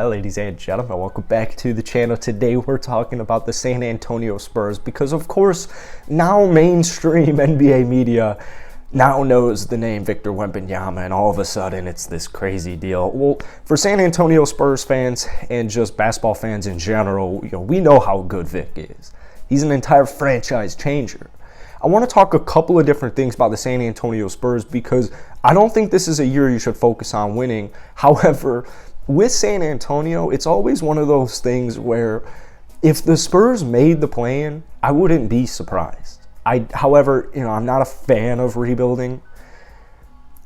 Hi ladies and gentlemen, welcome back to the channel. Today we're talking about the San Antonio Spurs because of course now mainstream NBA media now knows the name Victor Wembanyama, and all of a sudden it's this crazy deal. Well, for San Antonio Spurs fans and just basketball fans in general, we know how good Vic is. He's an entire franchise changer. I want to talk a couple of different things about the San Antonio Spurs because I don't think this is a year you should focus on winning. However, with San Antonio, it's always one of those things where if the Spurs made the play-in, I wouldn't be surprised. However, I'm not a fan of rebuilding.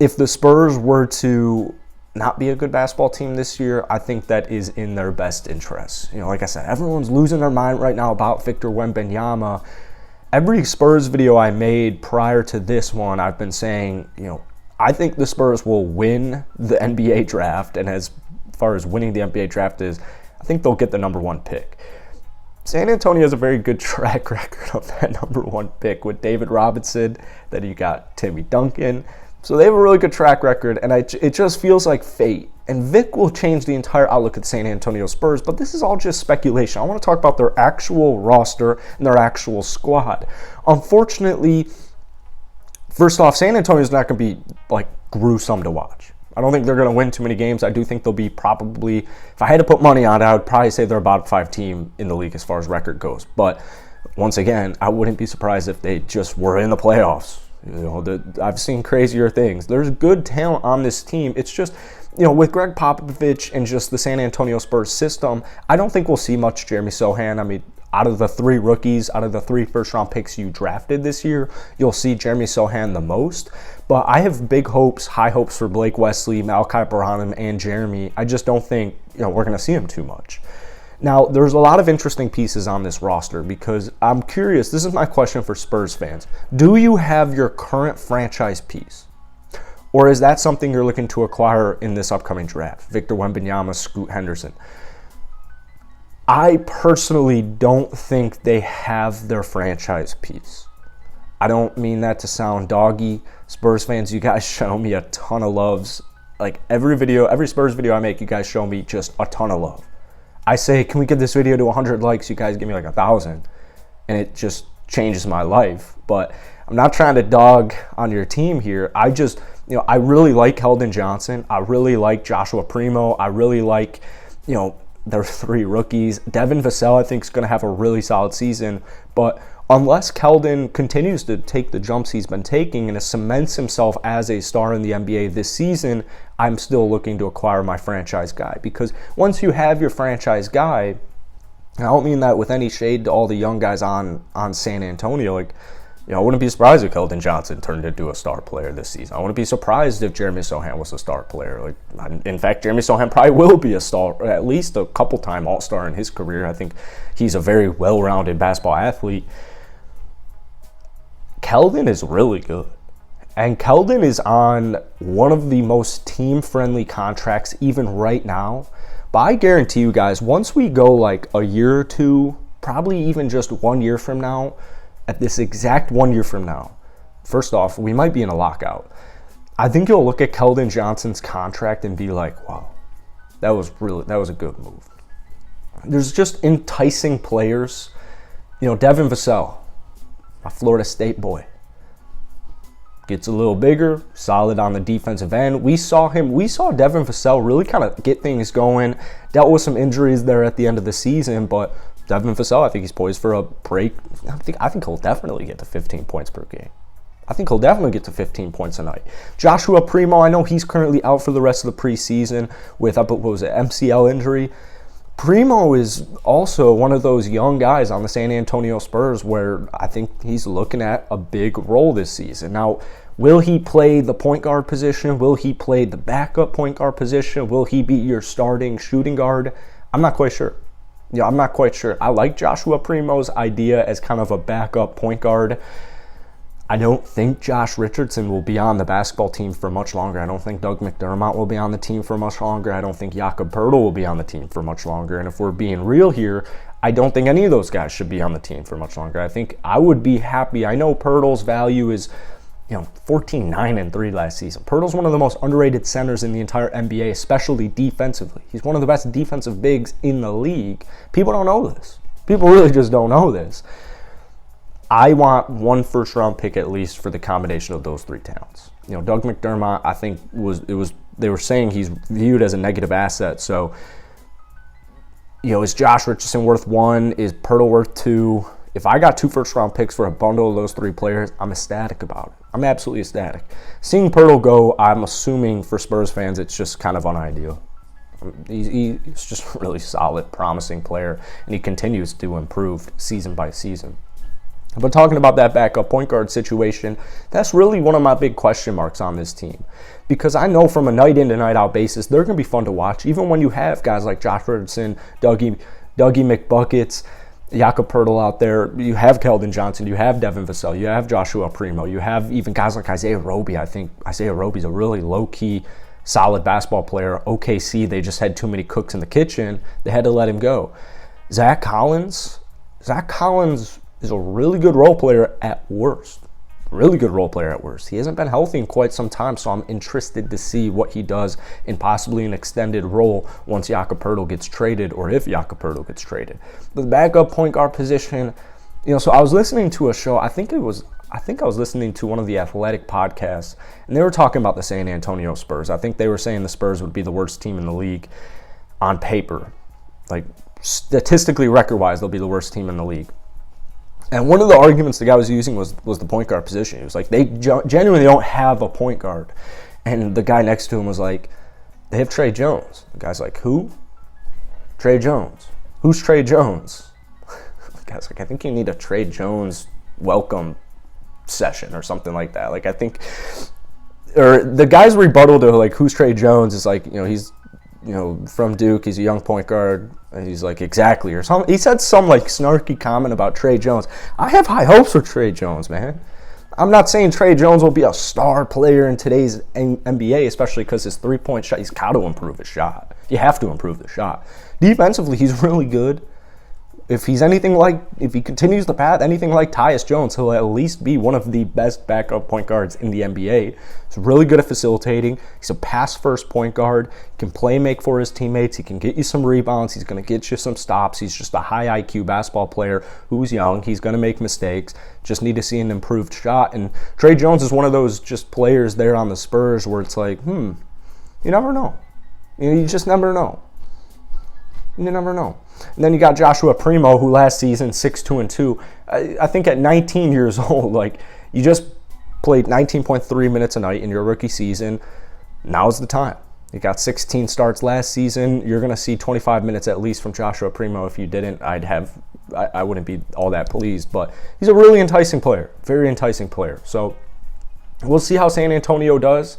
If the Spurs were to not be a good basketball team this year, I think that is in their best interest. Like I said, everyone's losing their mind right now about Victor Wembanyama. Every Spurs video I made prior to this one, I've been saying, I think the Spurs will win the NBA draft, and as far as winning the NBA draft is, I think they'll get the number one pick. San Antonio has a very good track record of that number one pick with David Robinson. Then you got Timmy Duncan. So they have a really good track record, and it just feels like fate. And Vic will change the entire outlook of the San Antonio Spurs, but this is all just speculation. I want to talk about their actual roster and their actual squad. Unfortunately, first off, San Antonio is not going to be gruesome to watch. I don't think they're going to win too many games. I do think they'll be probably, if I had to put money on it, I would probably say they're a bottom five team in the league as far as record goes. But once again, I wouldn't be surprised if they just were in the playoffs. I've seen crazier things. There's good talent on this team. It's just, with Greg Popovich and just the San Antonio Spurs system, I don't think we'll see much Jeremy Sohan. I mean, out of the three rookies, out of the three first-round picks you drafted this year, you'll see Jeremy Sohan the most. But I have big hopes, high hopes for Blake Wesley, Malachi Branham, and Jeremy. I just don't think we're going to see him too much. Now, there's a lot of interesting pieces on this roster because I'm curious. This is my question for Spurs fans. Do you have your current franchise piece? Or is that something you're looking to acquire in this upcoming draft? Victor Wembanyama, Scoot Henderson. I personally don't think they have their franchise piece. I don't mean that to sound doggy. Spurs fans, you guys show me a ton of loves. Like every Spurs video I make, you guys show me just a ton of love. I say, can we get this video to 100 likes? You guys give me 1,000. And it just changes my life. But I'm not trying to dog on your team here. I just, I really like Keldon Johnson. I really like Joshua Primo. I really like, their three rookies. Devin Vassell, I think, is going to have a really solid season. But unless Keldon continues to take the jumps he's been taking and cements himself as a star in the NBA this season, I'm still looking to acquire my franchise guy. Because once you have your franchise guy, I don't mean that with any shade to all the young guys on San Antonio. I wouldn't be surprised if Keldon Johnson turned into a star player this season. I wouldn't be surprised if Jeremy Sohan was a star player. In fact, Jeremy Sohan probably will be a star, at least a couple-time All-Star in his career. I think he's a very well-rounded basketball athlete. Keldon is really good. And Keldon is on one of the most team-friendly contracts even right now. But I guarantee you guys, once we go a year or two, probably even just 1 year from now, at this exact 1 year from now, first off, we might be in a lockout. I think you'll look at Keldon Johnson's contract and be like, wow, that was a good move. There's just enticing players. Devin Vassell, my Florida State boy, gets a little bigger, solid on the defensive end. We saw Devin Vassell really kind of get things going, dealt with some injuries there at the end of the season, but Devin Vassell, I think he's poised for a break. I think he'll definitely get to 15 points per game. I think he'll definitely get to 15 points a night. Joshua Primo, I know he's currently out for the rest of the preseason with, MCL injury. Primo is also one of those young guys on the San Antonio Spurs where I think he's looking at a big role this season. Now, will he play the point guard position? Will he play the backup point guard position? Will he be your starting shooting guard? I'm not quite sure. I'm not quite sure. I like Joshua Primo's idea as kind of a backup point guard. I don't think Josh Richardson will be on the basketball team for much longer. I don't think Doug McDermott will be on the team for much longer. I don't think Jakob Poeltl will be on the team for much longer. And if we're being real here, I don't think any of those guys should be on the team for much longer. I think I would be happy. I know Poeltl's value is 14, 9, and 3 last season. Poeltl's one of the most underrated centers in the entire NBA, especially defensively. He's one of the best defensive bigs in the league. People don't know this. People really just don't know this. I want 1 first-round pick at least for the combination of those 3 talents. Doug McDermott, I think they were saying he's viewed as a negative asset. So, is Josh Richardson worth 1? Is Poeltl worth 2? If I got 2 first-round picks for a bundle of those 3 players, I'm ecstatic about it. I'm absolutely ecstatic. Seeing Poeltl go, I'm assuming for Spurs fans, it's just kind of unideal. He's just a really solid, promising player, and he continues to improve season by season. But talking about that backup point guard situation, that's really one of my big question marks on this team. Because I know from a night in to night out basis, they're going to be fun to watch, even when you have guys like Josh Richardson, Dougie McBuckets, Jakob Poeltl out there. You have Keldon Johnson, you have Devin Vassell, you have Joshua Primo, you have even guys like Isaiah Roby. I think Isaiah Roby's a really low-key, solid basketball player. OKC, they just had too many cooks in the kitchen. They had to let him go. Zach Collins is a really good role player at worst. Really good role player at worst. He hasn't been healthy in quite some time, so I'm interested to see what he does in possibly an extended role once Jakob Poeltl gets traded, or if Jakob Poeltl gets traded. The backup point guard position, so I was listening to a show, I think I was listening to one of the Athletic podcasts, and they were talking about the San Antonio Spurs. I think they were saying the Spurs would be the worst team in the league on paper. Like, statistically, record-wise, they'll be the worst team in the league. And one of the arguments the guy was using was the point guard position. He was like, they genuinely don't have a point guard. And the guy next to him was like, they have Trey Jones. The guy's like, who? Trey Jones. Who's Trey Jones? The guy's like, I think you need a Trey Jones welcome session or something like that. Like, I think, or the guy's rebuttal to like, who's Trey Jones is like, he's, from Duke, he's a young point guard. And he's like, exactly, or something. He said some like snarky comment about Trey Jones. I have high hopes for Trey Jones, man. I'm not saying Trey Jones will be a star player in today's NBA, especially because his three-point shot, he's got to improve his shot. You have to improve the shot. Defensively, he's really good. If he continues the path, anything like Tyus Jones, he'll at least be one of the best backup point guards in the NBA. He's really good at facilitating. He's a pass-first point guard. He can play make for his teammates. He can get you some rebounds. He's going to get you some stops. He's just a high IQ basketball player who's young. He's going to make mistakes. Just need to see an improved shot. And Trey Jones is one of those just players there on the Spurs where it's like, you never know. You just never know. You never know. And then you got Joshua Primo, who last season, 6-2-2. I think at 19 years old, like, you just played 19.3 minutes a night in your rookie season. Now's the time. You got 16 starts last season. You're going to see 25 minutes at least from Joshua Primo. If you didn't, I wouldn't be all that pleased. But he's a really enticing player, very enticing player. So we'll see how San Antonio does.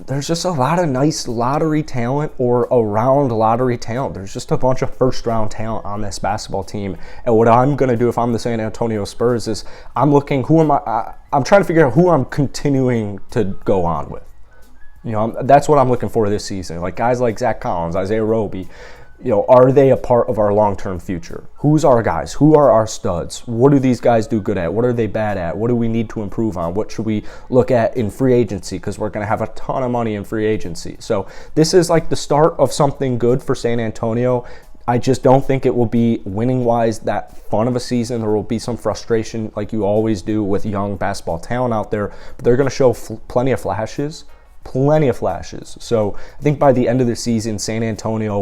There's just a lot of nice lottery talent or around lottery talent. There's just a bunch of first-round talent on this basketball team. And what I'm going to do if I'm the San Antonio Spurs is I'm looking, I'm trying to figure out who I'm continuing to go on with. That's what I'm looking for this season. Like guys like Zach Collins, Isaiah Roby, are they a part of our long-term future? Who's our guys? Who are our studs? What do these guys do good at? What are they bad at? What do we need to improve on? What should we look at in free agency? Because we're going to have a ton of money in free agency. So this is like the start of something good for San Antonio. I just don't think it will be winning-wise that fun of a season. There will be some frustration like you always do with young basketball talent out there. But they're going to show plenty of flashes. So I think by the end of the season, San Antonio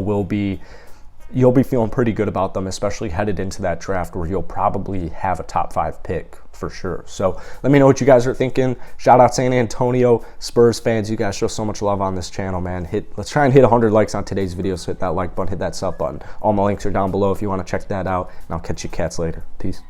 you'll be feeling pretty good about them, especially headed into that draft where you'll probably have a top 5 pick for sure. So let me know what you guys are thinking. Shout out San Antonio Spurs fans. You guys show so much love on this channel, man. Let's try and hit 100 likes on today's video. So hit that like button, hit that sub button. All my links are down below if you want to check that out. And I'll catch you cats later. Peace.